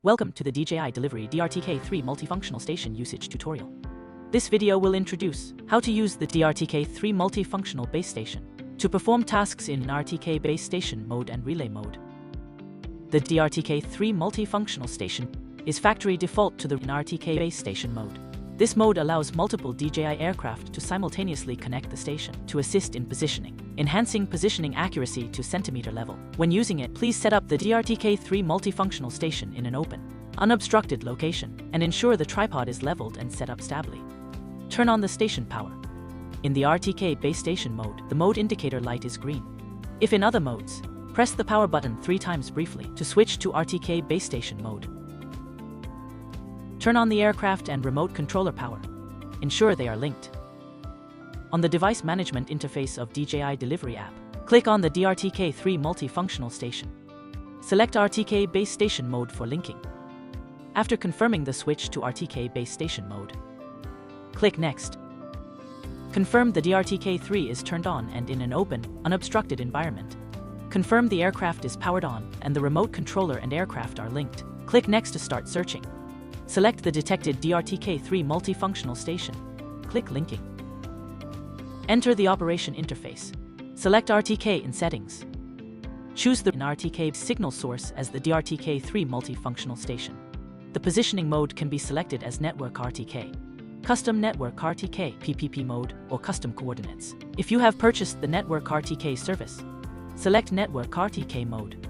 Welcome to the DJI Delivery D-RTK 3 multifunctional station usage tutorial. This video will introduce how to use the D-RTK 3 multifunctional base station to perform tasks in RTK base station mode and relay mode. The D-RTK 3 multifunctional station is factory default to the RTK base station mode. This mode allows multiple DJI aircraft to simultaneously connect the station to assist in positioning, enhancing positioning accuracy to centimeter level. When using it, please set up the D-RTK 3 multifunctional station in an open, unobstructed location and ensure the tripod is leveled and set up stably. Turn on the station power. In the RTK base station mode, the mode indicator light is green. If in other modes, press the power button 3 times briefly to switch to RTK base station mode. Turn on the aircraft and remote controller power. Ensure they are linked. On the device management interface of DJI Delivery app, click on the D-RTK 3 multifunctional station. Select RTK base station mode for linking. After confirming the switch to RTK base station mode, click Next. Confirm the D-RTK 3 is turned on and in an open, unobstructed environment. Confirm the aircraft is powered on and the remote controller and aircraft are linked. Click Next to start searching. Select the detected D-RTK 3 multifunctional station. Click Linking. Enter the operation interface. Select RTK in Settings. Choose the RTK signal source as the D-RTK 3 multifunctional station. The positioning mode can be selected as Network RTK, Custom Network RTK PPP mode, or Custom Coordinates. If you have purchased the Network RTK service, select Network RTK mode.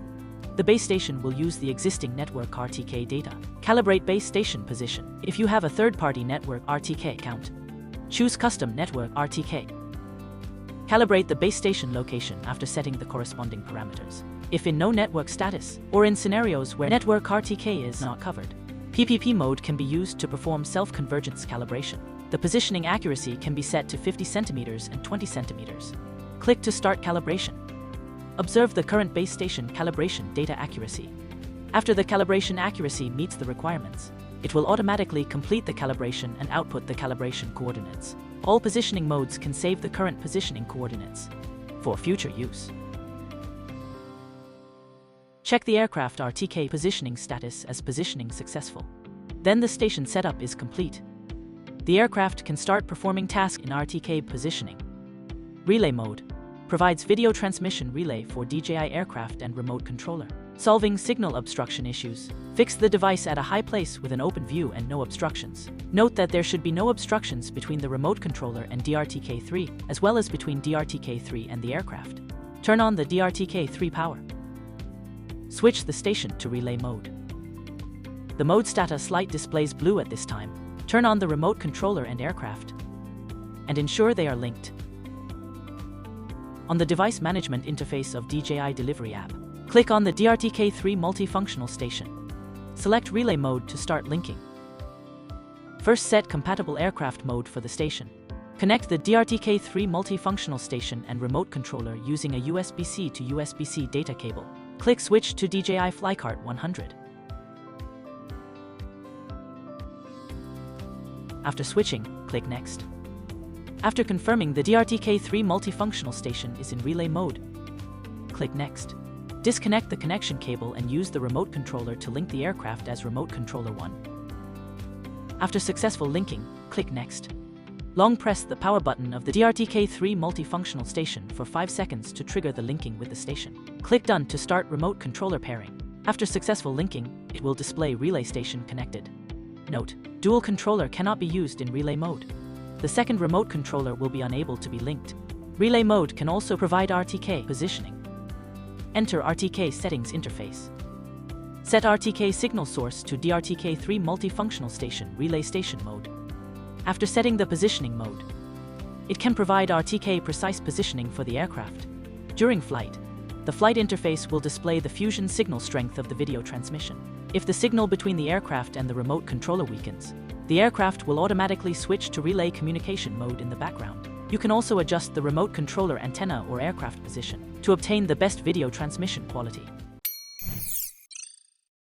The base station will use the existing Network RTK data. Calibrate base station position. If you have a third-party Network RTK account, choose Custom Network RTK. Calibrate the base station location after setting the corresponding parameters. If in no network status, or in scenarios where Network RTK is not covered, PPP mode can be used to perform self-convergence calibration. The positioning accuracy can be set to 50 centimeters and 20 centimeters. Click to start calibration. Observe the current base station calibration data accuracy. After the calibration accuracy meets the requirements, it will automatically complete the calibration and output the calibration coordinates. All positioning modes can save the current positioning coordinates for future use. Check the aircraft RTK positioning status as positioning successful. Then the station setup is complete. The aircraft can start performing tasks in RTK positioning. Relay mode provides video transmission relay for DJI aircraft and remote controller, solving signal obstruction issues. Fix the device at a high place with an open view and no obstructions. Note that there should be no obstructions between the remote controller and D-RTK 3, as well as between D-RTK 3 and the aircraft. Turn on the D-RTK 3 power. Switch the station to relay mode. The mode status light displays blue at this time. Turn on the remote controller and aircraft, and ensure they are linked. On the device management interface of DJI Delivery app, click on the D-RTK 3 multifunctional station. Select relay mode to start linking. First, set compatible aircraft mode for the station. Connect the D-RTK 3 multifunctional station and remote controller using a USB-C to USB-C data cable. Click Switch to DJI FlyCart 100. After switching, click Next. After confirming the D-RTK 3 multifunctional station is in relay mode, click Next. Disconnect the connection cable and use the remote controller to link the aircraft as Remote Controller 1. After successful linking, click Next. Long press the power button of the D-RTK 3 multifunctional station for 5 seconds to trigger the linking with the station. Click Done to start remote controller pairing. After successful linking, it will display relay station connected. Note: dual controller cannot be used in relay mode. The second remote controller will be unable to be linked. Relay mode can also provide RTK positioning. Enter RTK settings interface. Set RTK signal source to D-RTK 3 multifunctional station relay station mode. After setting the positioning mode, it can provide RTK precise positioning for the aircraft. During flight, the flight interface will display the fusion signal strength of the video transmission. If the signal between the aircraft and the remote controller weakens, the aircraft will automatically switch to relay communication mode in the background. You can also adjust the remote controller antenna or aircraft position to obtain the best video transmission quality.